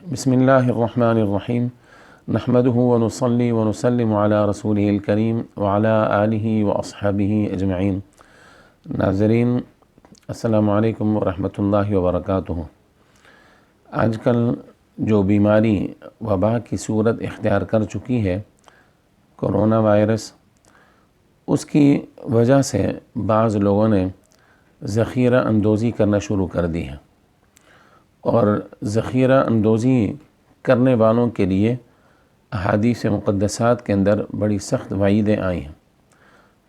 بسم اللہ الرحمن الرحیم نحمده ونصلی ونسلم علی رسولہ الکریم وعلی آلہ واصحابہ اجمعین۔ ناظرین السلام علیکم ورحمۃ اللہ وبرکاتہ۔ آج کل جو بیماری وبا کی صورت اختیار کر چکی ہے کرونا وائرس، اس کی وجہ سے بعض لوگوں نے ذخیرہ اندوزی کرنا شروع کر دی ہے، اور ذخیرہ اندوزی کرنے والوں کے لیے احادیث مقدسات کے اندر بڑی سخت وعیدیں آئی ہیں۔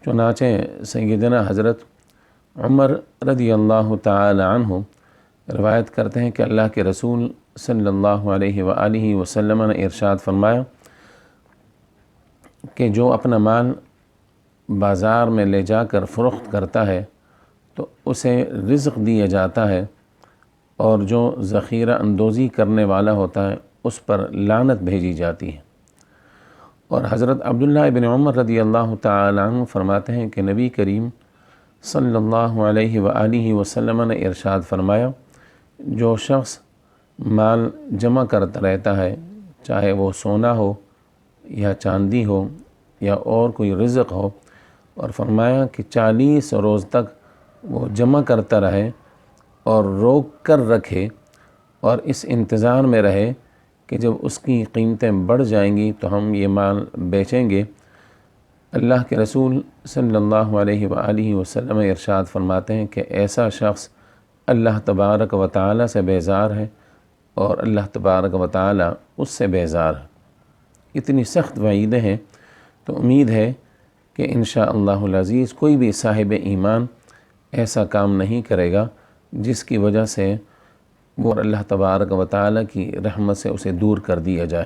چنانچہ سیدنا حضرت عمر رضی اللہ تعالی عنہ روایت کرتے ہیں کہ اللہ کے رسول صلی اللہ علیہ وآلہ وسلم نے ارشاد فرمایا کہ جو اپنا مال بازار میں لے جا کر فروخت کرتا ہے تو اسے رزق دیا جاتا ہے، اور جو ذخیرہ اندوزی کرنے والا ہوتا ہے اس پر لعنت بھیجی جاتی ہے۔ اور حضرت عبداللہ ابن عمر رضی اللہ تعالی عنہ فرماتے ہیں کہ نبی کریم صلی اللہ علیہ وآلہ وسلم نے ارشاد فرمایا، جو شخص مال جمع کرتا رہتا ہے، چاہے وہ سونا ہو یا چاندی ہو یا اور کوئی رزق ہو، اور فرمایا کہ 40 روز تک وہ جمع کرتا رہے اور روک کر رکھے، اور اس انتظار میں رہے کہ جب اس کی قیمتیں بڑھ جائیں گی تو ہم یہ مال بیچیں گے۔ اللہ کے رسول صلی اللہ علیہ وآلہ وسلم ارشاد فرماتے ہیں کہ ایسا شخص اللہ تبارک و تعالی سے بیزار ہے، اور اللہ تبارک و تعالی اس سے بیزار ہے۔ اتنی سخت وعیدیں ہیں، تو امید ہے کہ انشاءاللہ العزیز کوئی بھی صاحب ایمان ایسا کام نہیں کرے گا جس کی وجہ سے وہ اللہ تبارک و تعالی کی رحمت سے اسے دور کر دیا جائے۔